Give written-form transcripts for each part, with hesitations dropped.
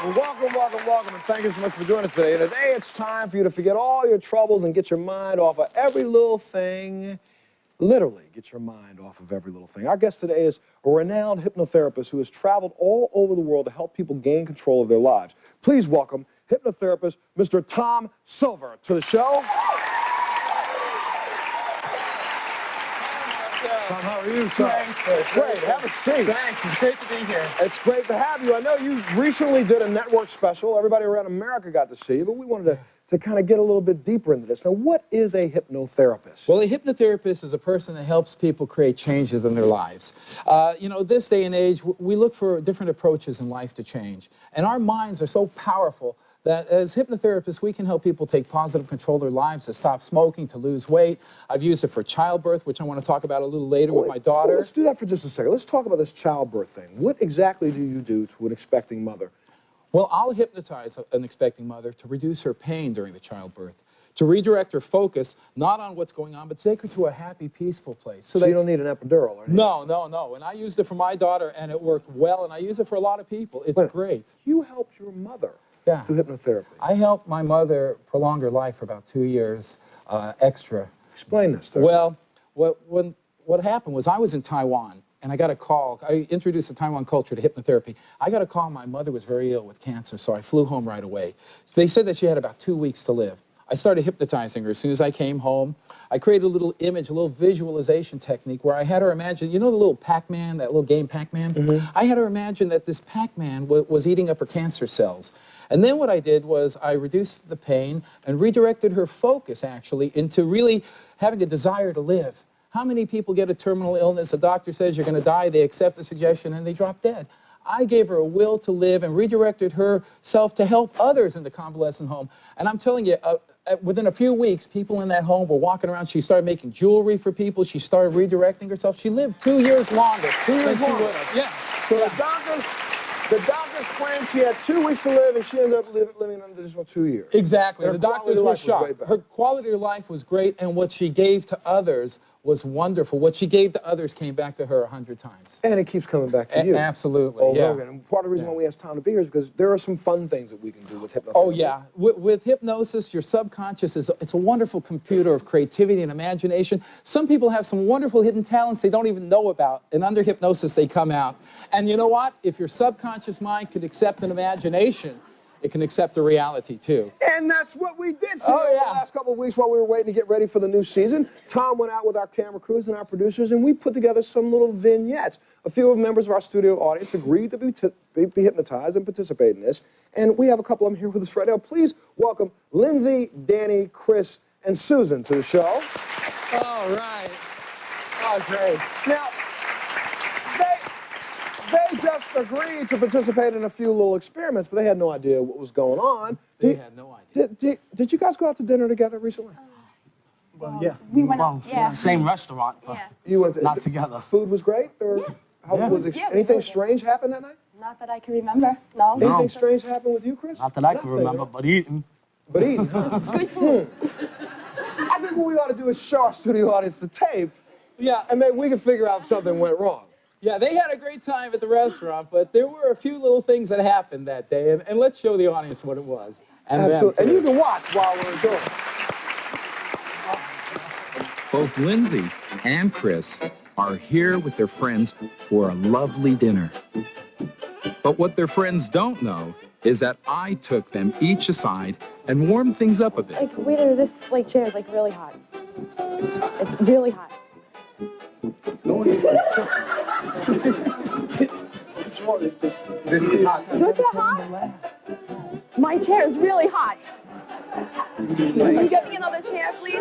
Well, welcome, and thank you so much for joining us today. Today, it's time for you to forget all your troubles and get your mind off of every little thing. Literally, get your mind off of every little thing. Our guest today is a renowned hypnotherapist who has traveled all over the world to help people gain control of their lives. Please welcome hypnotherapist Mr. Tom Silver to the show. Tom, how are you, sir? Great. Have a seat. Thanks. It's great to be here. It's great to have you. I know you recently did a network special. Everybody around America got to see you, but we wanted to kind of get a little bit deeper into this. Now, what is a hypnotherapist? Well, a hypnotherapist is a person that helps people create changes in their lives. You know, this day and age, we look for different approaches in life to change. And our minds are so powerful that as hypnotherapists, we can help people take positive control of their lives, to stop smoking, to lose weight. I've used it for childbirth, which I want to talk about a little later with my daughter. Well, let's do that for just a second. Let's talk about this childbirth thing. What exactly do you do to an expecting mother? Well, I'll hypnotize an expecting mother to reduce her pain during the childbirth, to redirect her focus, not on what's going on, but take her to a happy, peaceful place. So you don't need an epidural or anything? No. And I used it for my daughter, and it worked well, and I use it for a lot of people. It's great. You helped your mother through hypnotherapy. I helped my mother prolong her life for about 2 years extra. Explain this to her. Well, what happened was I was in Taiwan, and I got a call. I introduced the Taiwan culture to hypnotherapy. I got a call. My mother was very ill with cancer, so I flew home right away. So they said that she had about 2 weeks to live. I started hypnotizing her as soon as I came home. I created a little image, a little visualization technique where I had her imagine, you know the little Pac-Man, that little game Pac-Man? Mm-hmm. I had her imagine that this Pac-Man was eating up her cancer cells. And then what I did was I reduced the pain and redirected her focus, actually, into really having a desire to live. How many people get a terminal illness, a doctor says you're going to die, they accept the suggestion, and they drop dead? I gave her a will to live and redirected herself to help others in the convalescent home. And I'm telling you, within a few weeks, people in that home were walking around. She started making jewelry for people. She started redirecting herself. She lived 2 years longer. 2 years longer. Yeah. So the doctors claimed she had 2 weeks to live, and she ended up living an additional 2 years. Exactly. Her the doctors were shocked. Her quality of life was great, and what she gave to others was wonderful. What she gave to others came back to her 100 times. And it keeps coming back to you. Absolutely. Over again. And part of the reason why we asked Tom to be here is because there are some fun things that we can do with hypnosis. Oh, yeah. With hypnosis, your subconscious it's a wonderful computer of creativity and imagination. Some people have some wonderful hidden talents they don't even know about, and under hypnosis, they come out. And you know what? If your subconscious mind could accept an imagination, it can accept a reality, too. And that's what we did see over the last couple of weeks while we were waiting to get ready for the new season. Tom went out with our camera crews and our producers, and we put together some little vignettes. A few members of our studio audience agreed to be hypnotized and participate in this, and we have a couple of them here with us right now. Please welcome Lindsay, Danny, Chris, and Susan to the show. All right. Oh, great. Now, they just agreed to participate in a few little experiments, but they had no idea what was going on. They had no idea. Did you guys go out to dinner together recently? Well, yeah. We went out, Same restaurant, but You went to, not together. Food was great? Or how was it? Anything strange happen that night? Not that I can remember, no. Anything strange happen with you, Chris? Not that I can remember, but eating. But eating, huh? Good food. I think what we ought to do is show our studio audience the tape, and maybe we can figure out if something went wrong. Yeah, they had a great time at the restaurant, but there were a few little things that happened that day, and let's show the audience what it was. And absolutely. And you can watch while we're doing it. Both Lindsay and Chris are here with their friends for a lovely dinner. But what their friends don't know is that I took them each aside and warmed things up a bit. Like, waiter, this chair is really hot. It's really hot. This is hot. Don't you hot? My chair is really hot. Can you get me another chair, please?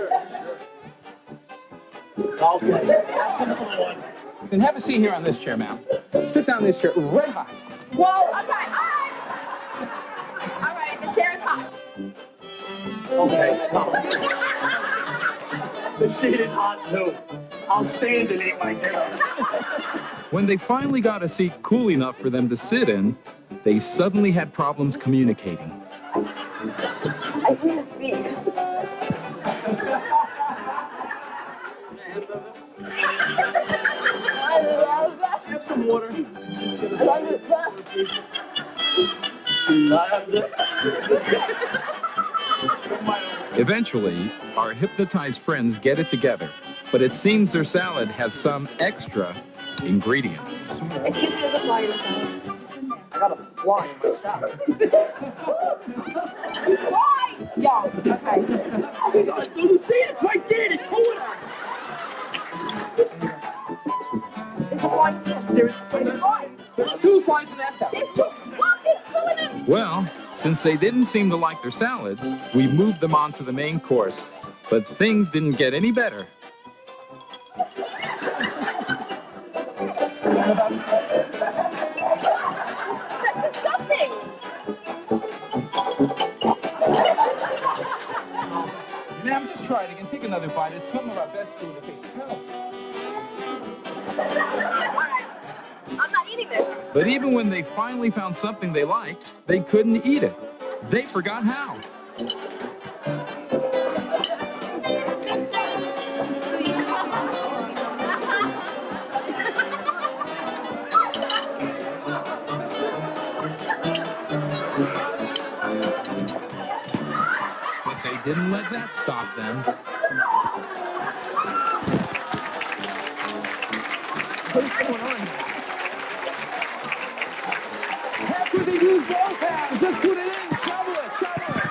Okay. That's another one. Then have a seat here on this chair, ma'am. Sit down in this chair, red hot. Whoa, okay, all right, the chair is hot. Okay. The seat is hot, too. I'll stand and eat my dinner. When they finally got a seat cool enough for them to sit in, they suddenly had problems communicating. I can't speak. Have some water. Eventually, our hypnotized friends get it together, but it seems their salad has some extra ingredients. Excuse me, there's a fly in the salad. I got a fly in my salad. Why? Yeah, okay. Do you see it? It's right there. It's pulling on. There's a fly. There's two flies in that salad. There's two. Look, there's two in it. Well, since they didn't seem to like their salads, we moved them on to the main course. But things didn't get any better. That's disgusting. Ma'am, just try it again. Take another bite. It's some of our best food. It tastes terrible. I'm not eating this. But even when they finally found something they liked, they couldn't eat it. They forgot how. But they didn't let that stop them. What's going on here? That's what they use both hands. Just put it in. Shovel it. Shovel it.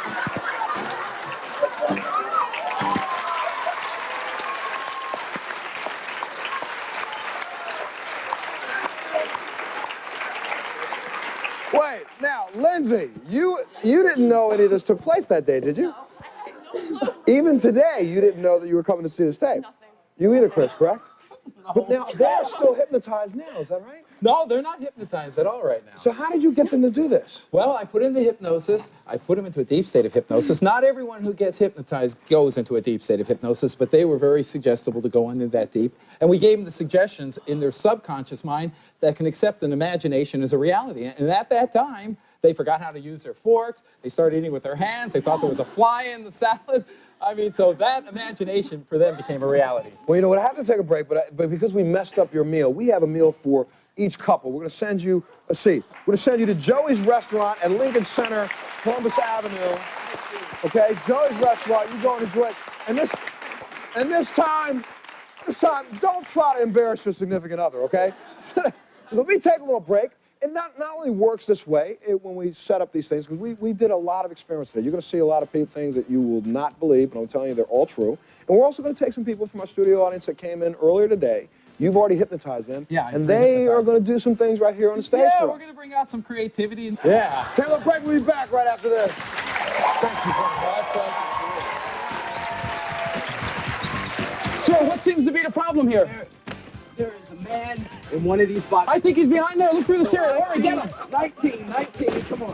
Wait, now, Lindsay, you didn't know any of this took place that day, did you? No. Even today, you didn't know that you were coming to see this tape. Nothing. You either, Chris, correct? No. But now, they're still hypnotized now, is that right? No, they're not hypnotized at all right now. So how did you get them to do this? Well, I put into hypnosis. I put them into a deep state of hypnosis. Not everyone who gets hypnotized goes into a deep state of hypnosis, but they were very suggestible to go into that deep. And we gave them the suggestions in their subconscious mind that can accept an imagination as a reality. And at that time, they forgot how to use their forks. They started eating with their hands. They thought there was a fly in the salad. I mean, so that imagination for them became a reality. Well, you know what? I have to take a break, but because we messed up your meal, we have a meal for each couple. We're going to send you, let's see, we're going to send you to Joey's Restaurant at Lincoln Center, Columbus Avenue. Okay, Joey's Restaurant, you go and enjoy it. And this time, don't try to embarrass your significant other, okay? Let me take a little break. It not only works this way when we set up these things, because we did a lot of experiments today. You're going to see a lot of things that you will not believe, but I'm telling you they're all true. And we're also going to take some people from our studio audience that came in earlier today. You've already hypnotized them. Yeah, and they are going to do some things right here on the stage Yeah, for we're us. going to bring out some creativity. And yeah. Take a little break. We'll be back right after this. Thank you very much. So what seems to be the problem here? There is a man in one of these boxes. I think he's behind there. Look through the chair. Hurry, get him. 19, come on.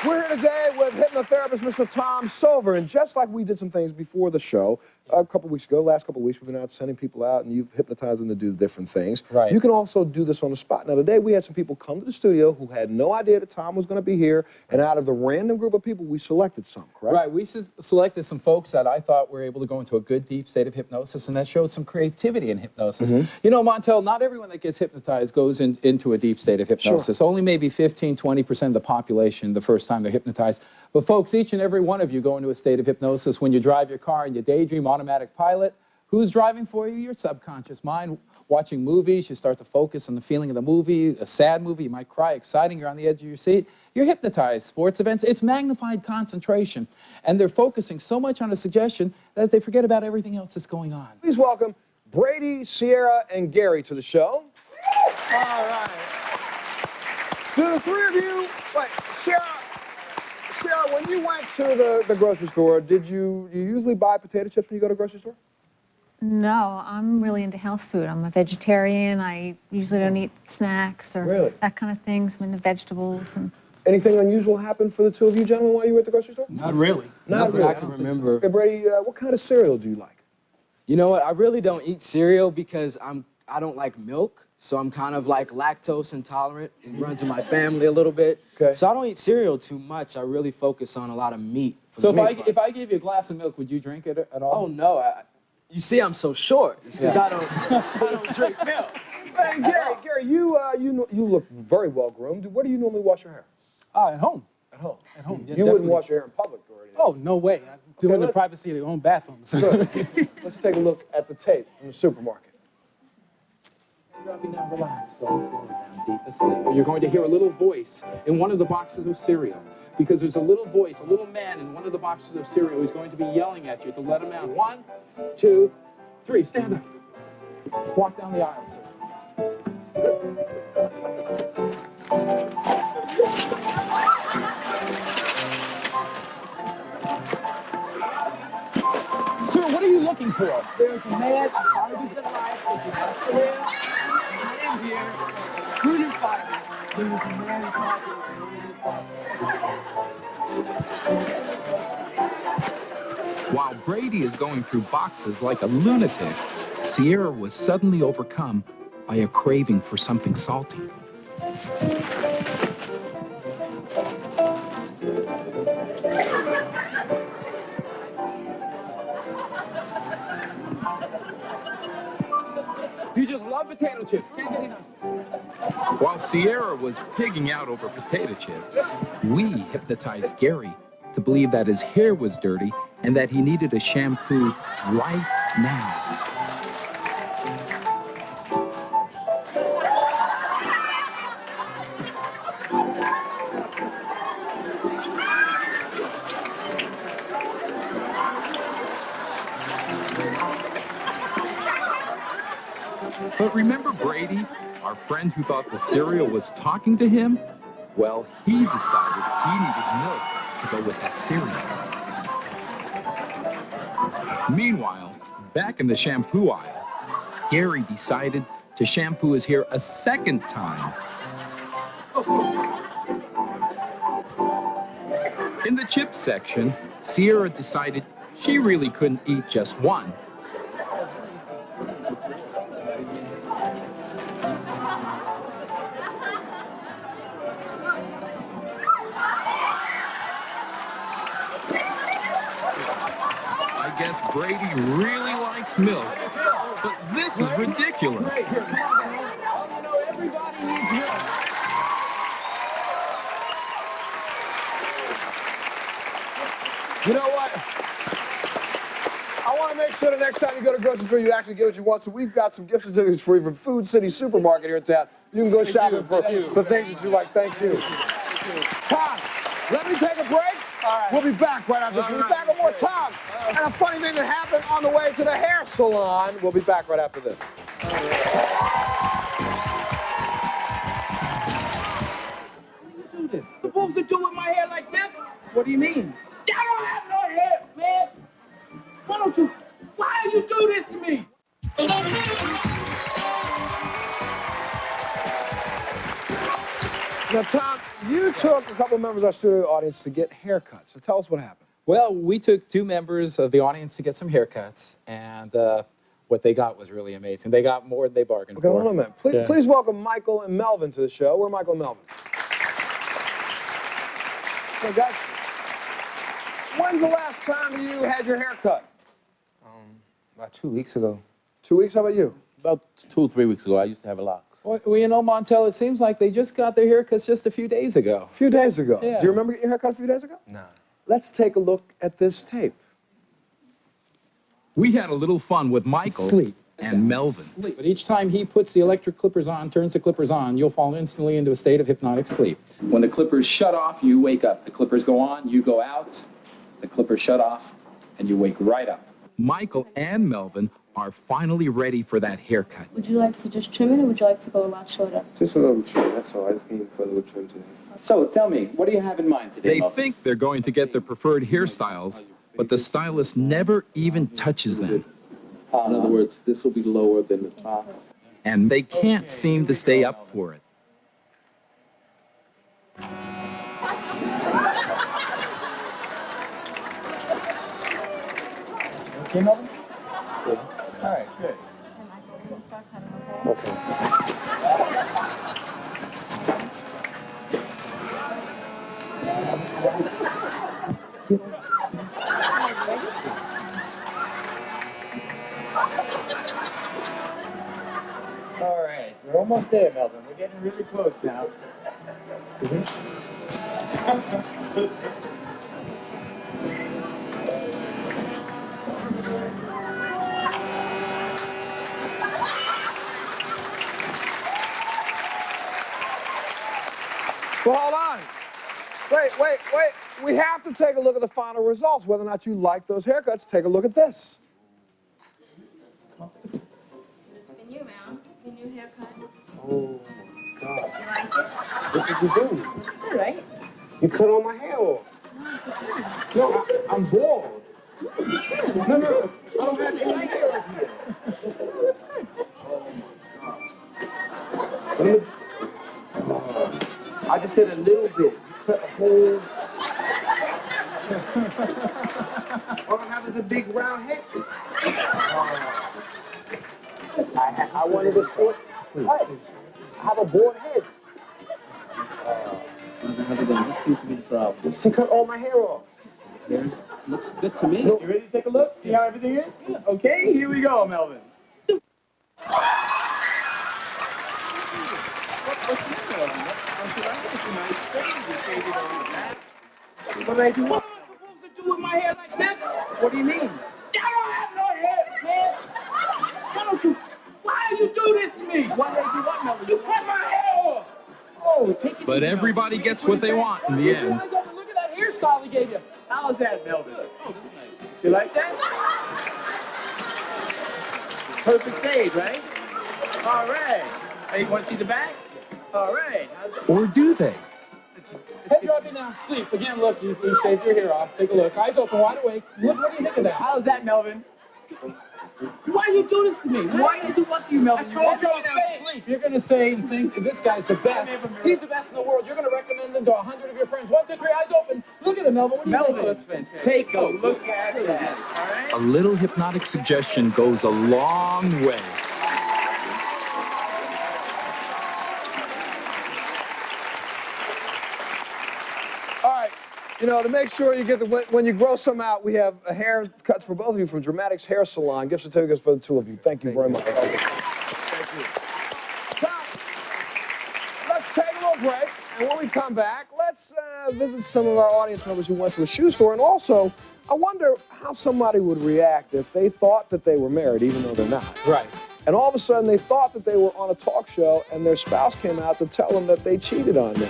We're here today with hypnotherapist Mr. Tom Silver, and just like we did some things before the show, last couple of weeks, we've been out sending people out, and you've hypnotized them to do different things. Right. You can also do this on the spot. Now, today we had some people come to the studio who had no idea that Tom was going to be here, and out of the random group of people, we selected some, correct? Right, we selected some folks that I thought were able to go into a good deep state of hypnosis, and that showed some creativity in hypnosis. You know, Montel, not everyone that gets hypnotized goes into a deep state of hypnosis. Sure. Only maybe 15, 20% of the population the first time they're hypnotized. But folks, each and every one of you go into a state of hypnosis when you drive your car and you daydream, automatic pilot. Who's driving for you? Your subconscious mind. Watching movies, you start to focus on the feeling of the movie. A sad movie, you might cry. Exciting, you're on the edge of your seat. You're hypnotized. Sports events, it's magnified concentration. And they're focusing so much on a suggestion that they forget about everything else that's going on. Please welcome Brady, Sierra, and Gary to the show. All right. To the three of you, wait, Sierra, when you went to the grocery store, did you usually buy potato chips when you go to the grocery store? No, I'm really into health food. I'm a vegetarian. I usually don't eat snacks or Really? that kind of things. I'm into vegetables. And Anything unusual happened for the two of you gentlemen while you were at the grocery store? Not really. Not Nothing really. I can remember. Okay, Brady, what kind of cereal do you like? You know what? I really don't eat cereal because I don't like milk. So I'm kind of like lactose intolerant. It runs in my family a little bit. Okay. So I don't eat cereal too much. I really focus on a lot of meat. So if I gave you a glass of milk, would you drink it at all? Oh no, you see I'm so short. It's because I don't drink milk. Hey, Gary, you look very well groomed. Where do you normally wash your hair? At home. At home. At home. Yeah, You wouldn't definitely. wash your hair in public or anything. Oh, no way. I do it in the let's- privacy of their own bathrooms. Good. Let's take a look at the tape from the supermarket. Now relax, don't fall down deep asleep. You're going to hear a little voice in one of the boxes of cereal. Because there's a little voice, a little man in one of the boxes of cereal who's going to be yelling at you to let him out. 1, 2, 3, stand up. Walk down the aisle, sir. Sir, what are you looking for? There's a man, fibers in life, there's an escalator, and here, prudent fibers. There was a man talking prudent fibers. While Brady is going through boxes like a lunatic, Sierra was suddenly overcome by a craving for something salty. You just love potato chips. Can't get enough. While Sierra was pigging out over potato chips, we hypnotized Gary to believe that his hair was dirty and that he needed a shampoo right now. But remember Brady, our friend who thought the cereal was talking to him? Well, he decided he needed milk to go with that cereal. Meanwhile, back in the shampoo aisle, Gary decided to shampoo his hair a second time. In the chip section, Sierra decided she really couldn't eat just one. I guess Brady really likes milk, but this is ridiculous. Everybody needs milk. You know what? I want to make sure the next time you go to the grocery store, you actually get what you want. So we've got some gift certificates for you from Food City Supermarket here in town. You can go shopping for things that you like. Thank you. Tom, let me take a break. All right. We'll be back right after this. We'll be back with more Tom. And a funny thing that happened on the way to the hair salon. We'll be back right after this. Do this. Supposed to do with my hair like this? What do you mean? I don't have no hair, man. Why you do this to me? Now, Tom, you took a couple members of our studio audience to get haircuts. So tell us what happened. Well, we took 2 members of the audience to get some haircuts, and what they got was really amazing. They got more than they bargained Okay, for. hold on a minute. Please welcome Michael and Melvin to the show. Where are Michael and Melvin? So, guys, when's the last time you had your hair cut? About 2 weeks ago. 2 weeks? How about you? About 2 or 3 weeks ago, I used to have locks. Well, you know, Montel, it seems like they just got their haircuts just a few days ago. A few days ago. Yeah. Do you remember getting your hair cut a few days ago? Nah. Let's take a look at this tape. We had a little fun with Michael Sleep. and Melvin. Sleep. But each time he puts the electric clippers on, turns the clippers on, you'll fall instantly into a state of hypnotic sleep. When the clippers shut off, you wake up. The clippers go on, you go out. The clippers shut off, and you wake right up. Michael and Melvin are finally ready for that haircut. Would you like to just trim it, or would you like to go a lot shorter? Just a little trim, that's all. I just came for a little trim today. So tell me, what do you have in mind today, They Melvin? think they're going to get their preferred hairstyles, but the stylist never even touches them. In other words, this will be lower than the top. And they can't seem to stay up for it. Okay, Melvin? Good. All right, good. Okay. All right, we're almost there, Melvin. We're getting really close now. Well, hold on. Wait. We have to take a look at the final results. Whether or not you like those haircuts, take a look at this. It's been you, man. Your new haircut. Oh, God. You like it? What did you do? It's good, right? You cut all my hair off. No, I'm bald. No, I don't have any hair up here. Oh, my God. I just said a little bit. You cut a whole... All I have is a big round head. I wanted a short cut. I have a bald head. How's it going? What seems to be the problem? She cut all my hair off. Looks good to me. You ready to take a look? See how everything is? Okay, here we go, Melvin. What made you want? What am I supposed to do with my hair like this? What do you mean? I don't have no hair, man. Why don't you? Why you do this to me? What made you want, Melvin? You cut my hair off. Oh, take it But easy, everybody gets what they want in the end. Look at that hairstyle he gave you. How's that, Melvin? You like that? Perfect fade, right? All right. Hey, you want to see the back? All right. Or do they? Head dropping down, sleep. Again, look, you shaved your hair off. Take a look. Eyes open, wide awake. Look, what do you think of that? How's that, Melvin? Why you do this to me? Why did you want to, Melvin? I told you down, sleep. You're going to say and think this guy's the best. He's the best in the world. You're going to recommend him to 100 of your friends. 1, 2, 3, eyes open. Look at him, Melvin. What do you think? Melvin, take a look at that. All right? A little hypnotic suggestion goes a long way. All right. You know, to make sure you get when you grow some out, we have haircuts for both of you from Dramatics Hair Salon. Gift certificates for the two of you. Thank you very much. Thank you. So, let's take a little break, and when we come back, let's visit some of our audience members who went to a shoe store, and also, I wonder how somebody would react if they thought that they were married, even though they're not. Right. And all of a sudden, they thought that they were on a talk show, and their spouse came out to tell them that they cheated on them.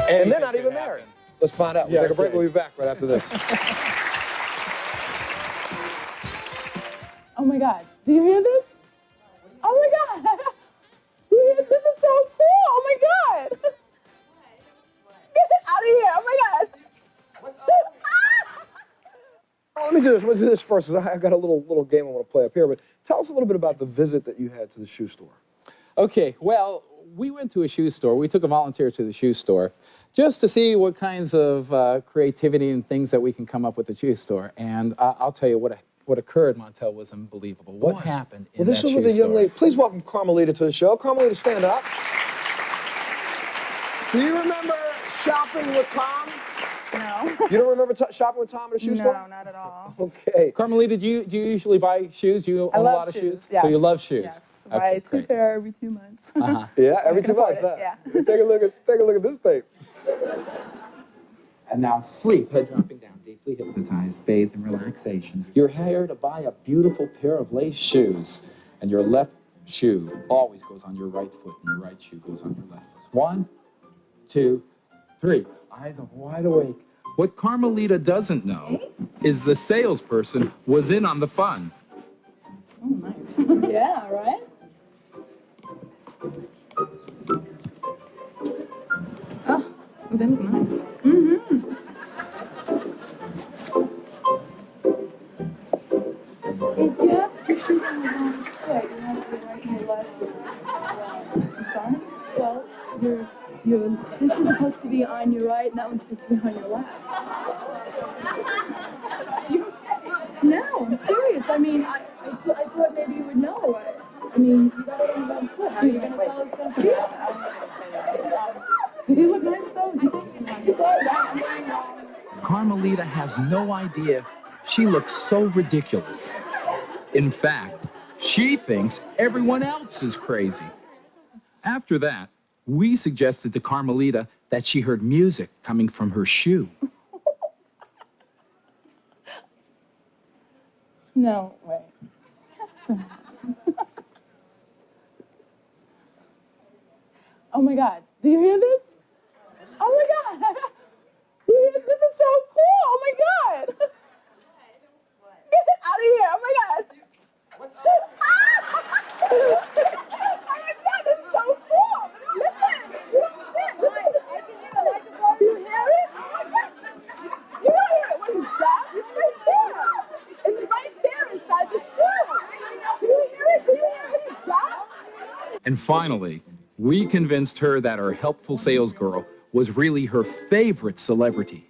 And they're not even married. Let's find out. We'll take a break. Okay. We'll be back right after this. Oh my God. Do you hear this? Oh my God. Do you hear this? This is so cool. Oh my God. Get it out of here. Oh my God. Let me do this. Let's do this first. I got a little game I want to play up here. But tell us a little bit about the visit that you had to the shoe store. Okay, well, we went to a shoe store. We took a volunteer to the shoe store just to see what kinds of creativity and things that we can come up with at the shoe store. And I'll tell you what occurred, Montel, was unbelievable. What happened in Well, this that was shoe with a young store? lady. Please welcome Carmelita to the show. Carmelita, stand up. Do you remember shopping with Tom? No. You don't remember shopping with Tom at a shoe store? No, not at all. Okay. Carmelita, do you usually buy shoes? Do you own a lot of shoes? Yes. So you love shoes? Yes. Okay, Buy 2 great. pair every 2 months. Uh-huh. Yeah, every can 2 months. afford it, yeah. Take a look at this tape. And now sleep, head dropping down, deeply hypnotized, bathed in relaxation. You're here to buy a beautiful pair of lace shoes, and your left shoe always goes on your right foot, and your right shoe goes on your left foot. 1, 2, 3. Eyes are wide awake. What Carmelita doesn't know is the salesperson was in on the fun. Oh, nice. Yeah, right? Oh, they look nice. Mm-hmm. Yeah, your shoes on the wrong foot. You have to right and left. I'm sorry? Well, this is supposed to be on your right, and that one's supposed to be on your left. No, I'm serious. I mean, I thought maybe you would know. I mean, you got it on the wrong foot. Now you're going to tell us to speak. Do these look nice though? Carmelita has no idea she looks so ridiculous. In fact, she thinks everyone else is crazy. After that, we suggested to Carmelita that she heard music coming from her shoe. No, wait. Oh my God, do you hear this? Oh my God. Do you hear this? This is so cool. Oh my God. Get it out of here. Oh my God. Oh my God, this is so cool. Listen. Do you hear it? Oh my God. You don't hear it when he's deaf. It's right there. It's right there inside the shoe. Do you hear it? Do you hear it when he's deaf? And finally, we convinced her that our helpful sales girl was really her favorite celebrity.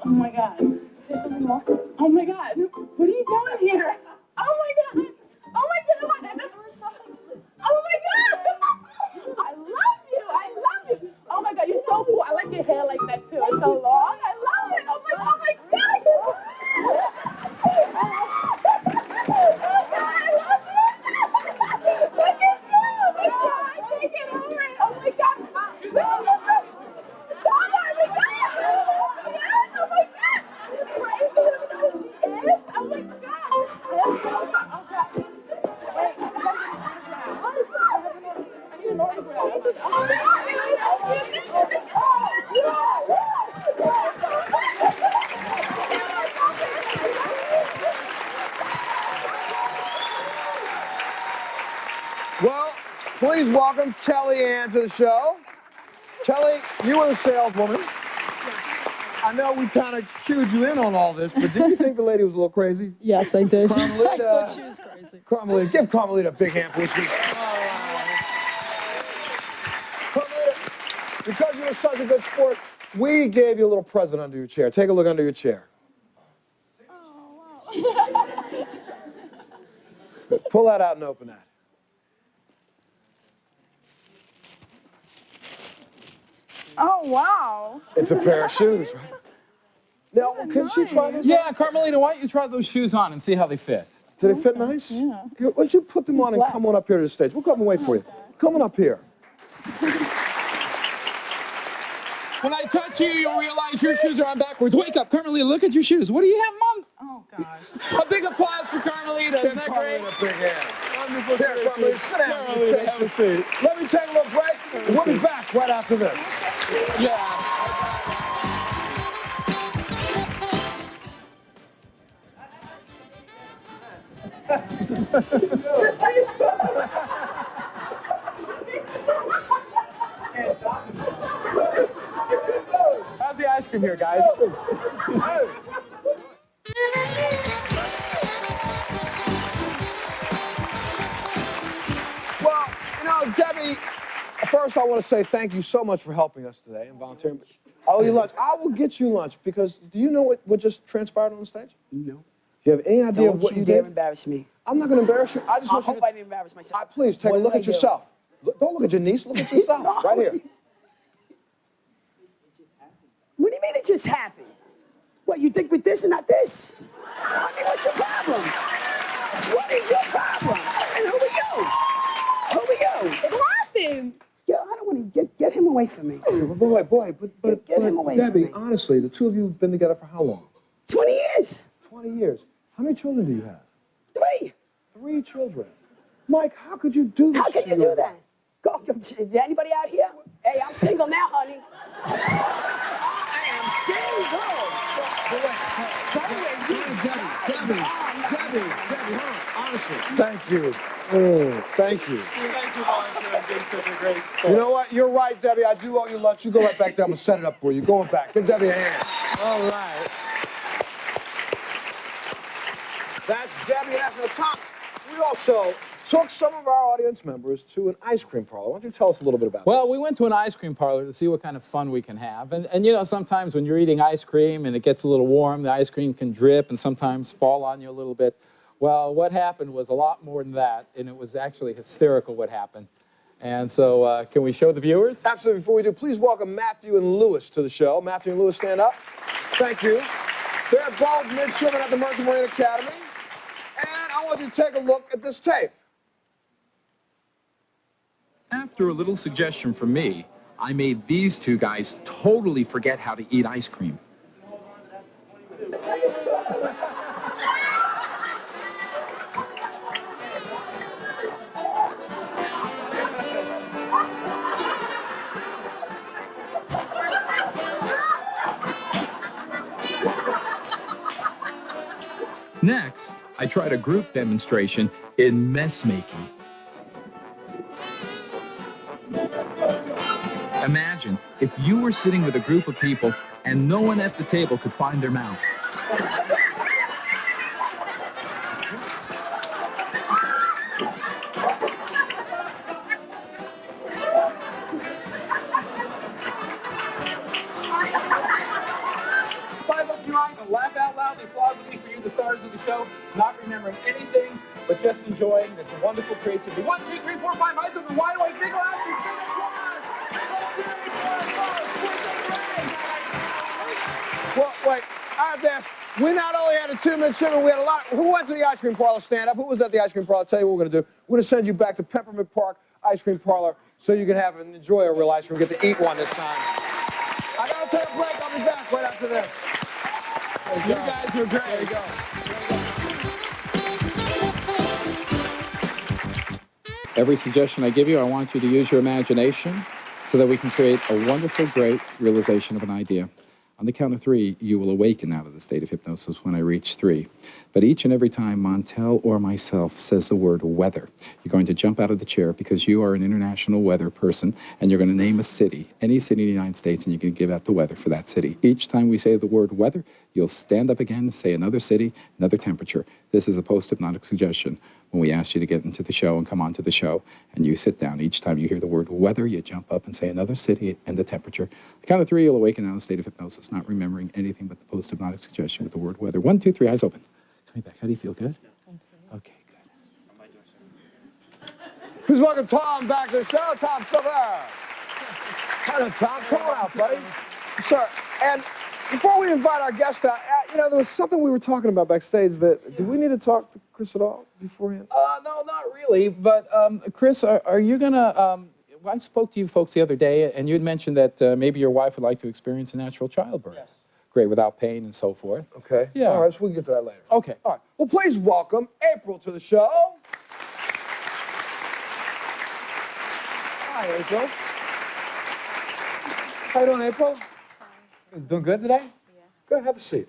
Oh my God. Is there something wrong? Oh my God. What are you doing here? Oh my God. Oh my God. Oh my God. I love you. I love you. Oh my God. You're so cool. I like your hair like that too. It's so long. I love it. Oh my God. Look at you. Oh my God. I can't get over it. Oh my God. Well, please welcome Kelly Ann to the show. Kelly, you were the saleswoman. I know we kind of cued you in on all this, but did you think the lady was a little crazy? Yes, I did. Carmelita, I thought she was crazy. Carmelita, give Carmelita a big hand for what she did. Carmelita, because you were such a good sport, we gave you a little present under your chair. Take a look under your chair. Pull that out and open that. Oh, wow. It's a pair of shoes, right? Now, can she try this? Yeah, Carmelita, why don't you try those shoes on and see how they fit? Do they fit nice? Yeah. Here, why don't you put them on and come on up here to the stage? We'll come and wait for you. Come on up here. When I touch you, you'll realize your shoes are on backwards. Wake up, Carmelita, look at your shoes. What do you have, Mom? Oh, God. A big applause for Carmelita. Isn't that great? Carmelita a big hand. Wonderful. Here, Carmelita, sit down. Carmelita, have a seat. Let me take a little break. We'll be back right after this. Yeah. How's the ice cream here, guys? Well, you know, Debbie, first I want to say thank you so much for helping us today and volunteering. I owe you lunch. I will get you lunch because do you know what just transpired on the stage? No. Do you have any idea of what you dare did? embarrace me. I'm not going to embarrass you. I just I want you hope to... I didn't embarrass myself. Please, take a What look did I at do? yourself. Don't look at your niece. Look at yourself. No. Right here. What do you mean it just happened? What, you think with this and not this? I mean, what's your problem? What is your problem? And who we go? Who we go? It happened. Yo, I don't want to get him away from me. But Get him away from Debbie, me. honestly, the two of you have been together for how long? 20 years. 20 years. How many children do you have? 3. 3 children. Mike, how could you do this? How can to you your- do that? Go, is there anybody out here? Hey, I'm single now, honey. I am single. Debbie, hold on. Honestly. Thank you. Thank you. Thank you, volunteer, for being such a great sport. You know what? You're right, Debbie. I do owe you lunch. You go right back there. I'm going to set it up for you. Going back. Give Debbie a hand. All right. That's Debbie. That's the top. We also took some of our audience members to an ice cream parlor. Why don't you tell us a little bit about Well, we went to an ice cream parlor to see what kind of fun we can have. And you know, sometimes when you're eating ice cream and it gets a little warm, the ice cream can drip and sometimes fall on you a little bit. Well, what happened was a lot more than that, and it was actually hysterical what happened. And so, can we show the viewers? Absolutely. Before we do, please welcome Matthew and Lewis to the show. Matthew and Lewis, stand up. Thank you. They're both midshipmen at the Merchant Marine Academy. And I want you to take a look at this tape. After a little suggestion from me, I made these two guys totally forget how to eat ice cream. Next, I tried a group demonstration in mess making. Imagine if you were sitting with a group of people and no one at the table could find their mouth. Open your eyes and laugh out loud and plausibly for you, the stars of the show, not remembering anything but just enjoying this wonderful creativity. 1, 2, 3, 4, 5, eyes open wide awake, big laugh, big applause. Well, wait, I have to ask. We not only had a 2-minute shipment, we had a lot. Who went to the ice cream parlor stand up? Who was at the ice cream parlor? I'll tell you what we're going to do. We're going to send you back to Peppermint Park Ice Cream Parlor so you can have and enjoy a real ice cream. Get to eat one this time. I got to take a break. I'll be back right after this. You guys were great. There you go. Every suggestion I give you, I want you to use your imagination so that we can create a wonderful, great realization of an idea. On the count of 3, you will awaken out of the state of hypnosis when I reach 3. But each and every time Montel or myself says the word weather, you're going to jump out of the chair because you are an international weather person, and you're going to name a city, any city in the United States, and you can give out the weather for that city. Each time we say the word weather, you'll stand up again, say another city, another temperature. This is a post-hypnotic suggestion. When we ask you to get into the show and come on to the show, and you sit down, each time you hear the word weather, you jump up and say another city and the temperature. The count of 3, you'll awaken out of the state of hypnosis, not remembering anything but the post-hypnotic suggestion with the word weather. 1, 2, 3, eyes open. Coming back. How do you feel? Good? Okay, good. Please welcome Tom back to the show. Tom, still there. Hello, Tom. Come on out, buddy. Sir, and before we invite our guest out, there was something we were talking about backstage that, do we need to talk to Chris at all beforehand? No, not really. But, Chris, are you going to... I spoke to you folks the other day, and you had mentioned that maybe your wife would like to experience a natural childbirth. Yes. Great, without pain and so forth. Okay. Yeah. All right, so we can get to that later. Okay. All right. Well, please welcome April to the show. Hi, April. How you doing, April? Fine. Doing good today? Yeah. Good, have a seat.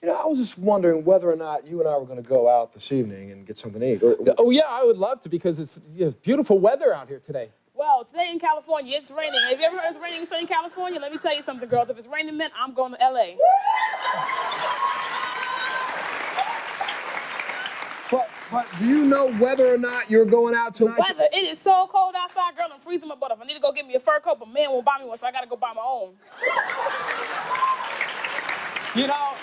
I was just wondering whether or not you and I were going to go out this evening and get something to eat. Oh, yeah, I would love to because it's beautiful weather out here today. Well, today in California, it's raining. Have you ever heard it's raining in California? Let me tell you something, girls. If it's raining, man, I'm going to L.A. But do you know whether or not you're going out tonight? The weather, it is so cold outside, girl. I'm freezing my butt off. I need to go get me a fur coat, but man won't buy me one, so I got to go buy my own.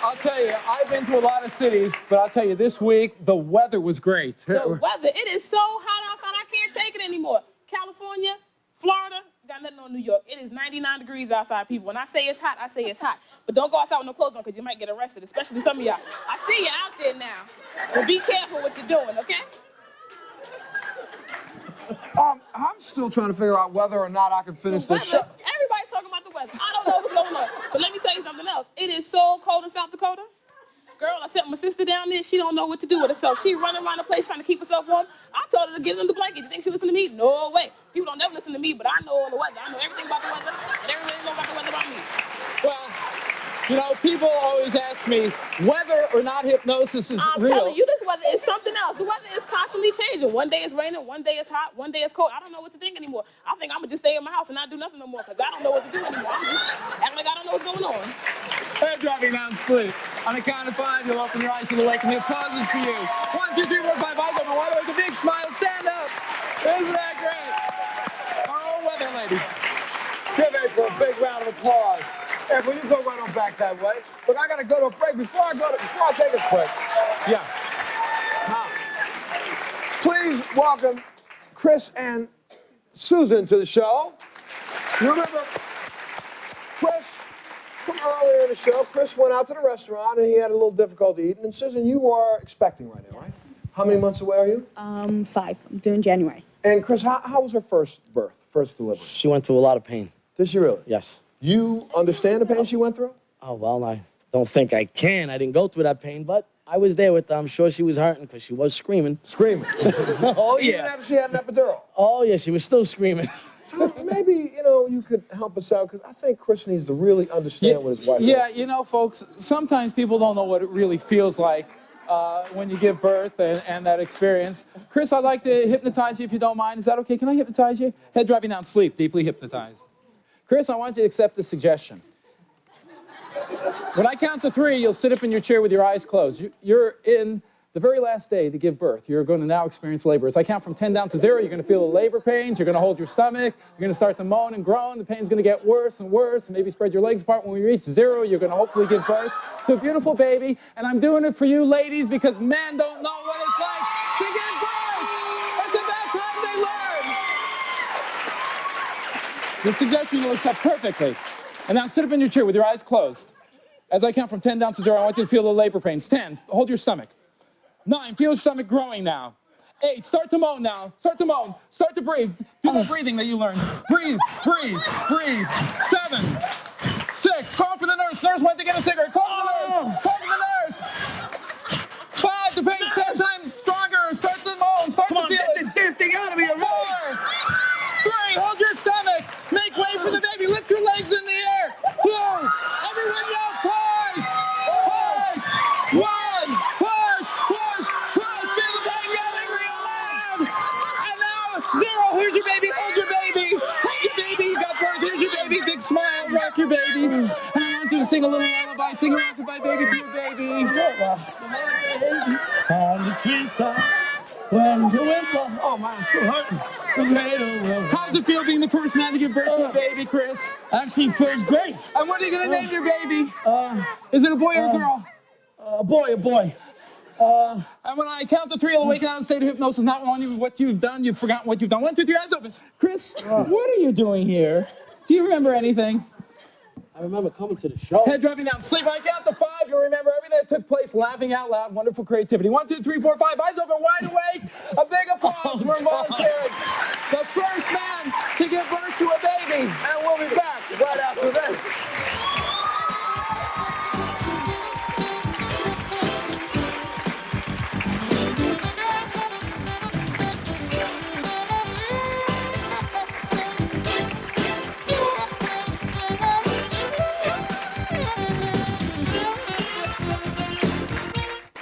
I'll tell you, I've been to a lot of cities, but I'll tell you, this week, the weather was great. The weather, it is so hot outside, I can't take it anymore. California, Florida, got nothing on New York. It is 99 degrees outside, people. When I say it's hot, I say it's hot. But don't go outside with no clothes on because you might get arrested, especially some of y'all. I see you out there now, so be careful what you're doing, okay? I'm still trying to figure out whether or not I can finish this show. Everybody's talking about the weather. I don't know what's going on. But let me tell you something else. It is so cold in South Dakota. Girl, I sent my sister down there. She don't know what to do with herself. She running around the place trying to keep herself warm. I told her to get under the blanket. You think she listen to me? No way. People don't never listen to me, but I know all the weather. I know everything about the weather, and everybody knows about the weather about me. Well, people always ask me whether or not hypnosis is I'm real. telling you, this weather is something else. The weather is constantly changing. One day it's raining, one day it's hot, one day it's cold. I don't know what to think anymore. I think I'm going to just stay in my house and not do nothing no more because I don't know what to do anymore. I'm just acting like I don't know what's going on. They're driving down sleep. On the count of 5, you'll open your eyes, you'll awaken. He'll pause for you. 1, 2, 3, 4, 5, eyes open wide awake, a big smile, stand up. Isn't that great? Our own weather lady. Give April a big round of applause. April, you go right on back that way. Look, I got to go to a break. Before I take a break. Yeah. Tom, welcome Chris and Susan to the show. You remember Chris from earlier in the show? Chris went out to the restaurant and he had a little difficulty eating. And Susan, you are expecting right now, right? How many months away are you? 5. I'm doing January. And Chris, how was her first birth, first delivery? She went through a lot of pain. Did she really? Yes. You understand the pain she went through? Oh, well, I don't think I can. I didn't go through that pain, but I was there with her. I'm sure she was hurting because she was screaming. Screaming? Oh, yeah. Even after she had an epidural? Oh, yeah, she was still screaming. Maybe, you could help us out, because I think Chris needs to really understand what his wife Yeah, folks, sometimes people don't know what it really feels like when you give birth and that experience. Chris, I'd like to hypnotize you if you don't mind. Is that okay? Can I hypnotize you? Head dropping down, sleep, deeply hypnotized. Chris, I want you to accept the suggestion. When I count to 3, you'll sit up in your chair with your eyes closed. You're in the very last day to give birth. You're going to now experience labor. As I count from 10 down to 0, you're going to feel the labor pains. You're going to hold your stomach. You're going to start to moan and groan. The pain's going to get worse and worse. And maybe spread your legs apart. When we reach 0, you're going to hopefully give birth to a beautiful baby. And I'm doing it for you ladies because men don't know what it's like to give birth. It's about time they learn. The suggestion you'll accept perfectly. And now sit up in your chair with your eyes closed. As I count from 10 down to 0, I want you to feel the labor pains. 10, hold your stomach. 9, feel your stomach growing now. 8, start to moan now. Start to moan. Start to breathe. Do the breathing that you learned. Breathe, breathe, breathe. 7, 6, call for the nurse. Nurse went to get a cigarette. Call for the nurse. Call for the nurse. 5, the pain's 10 times stronger. Start to moan. Start to feel it. Come on, get this damn thing out of me. 4, 3, hold your stomach. Make way for the baby. Lift your legs in the air. 2, everyone yell, push! Push! 1, push! Push! Push! Feel the baby yelling real loud! And now, 0, here's your baby. Hold your baby. Hold your baby. You got birth. Here's your baby. Big smile. Rock your baby. And I want you to sing a little lullaby. Sing a lullaby, baby, to your baby. On the treetop. When the winter, oh man, I'm still hurting. How does it feel being the first man to give birth to a baby, Chris? Actually, first grade. And what are you going to name your baby? Is it a boy or a girl? A boy. And when I count to 3, you'll awaken out of a state of hypnosis, not knowing what you've done. You've forgotten what you've done. 1, 2, 3, eyes open. Chris, what are you doing here? Do you remember anything? I remember coming to the show. Head dropping down. Sleep. When I count to 5, you'll remember everything that took place, laughing out loud, wonderful creativity. 1, 2, 3, 4, 5, eyes open, wide awake. A big applause. We're volunteering. The first man to give birth to a baby. And we'll be back right after this.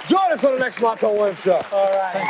Join us on the next Montel Williams show. All right.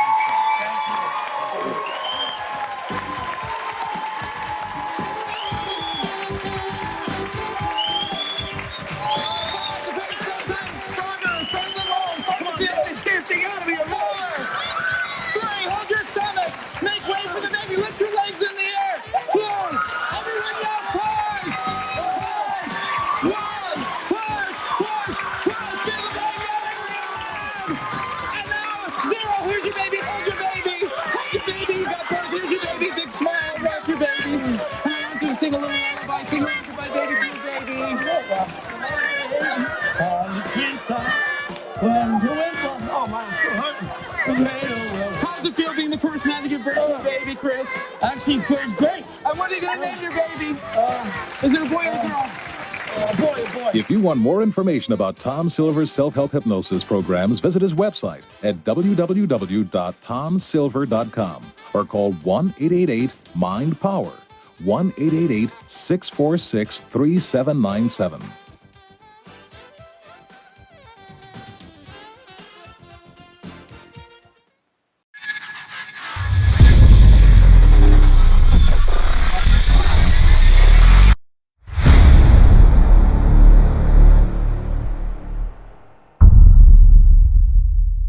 Sing a little lullaby, sing a lullaby, baby, baby. On the treetop, when the winter, oh man, I'm still hurting. How does it feel being the first man to give birth to a baby, Chris? Actually, first grade. And what are you going to name your baby? Is it a boy or a girl? A boy. If you want more information about Tom Silver's self-help hypnosis programs, visit his website at www.tomsilver.com or call 1-888-MIND-POWER. 1-888-646-3797.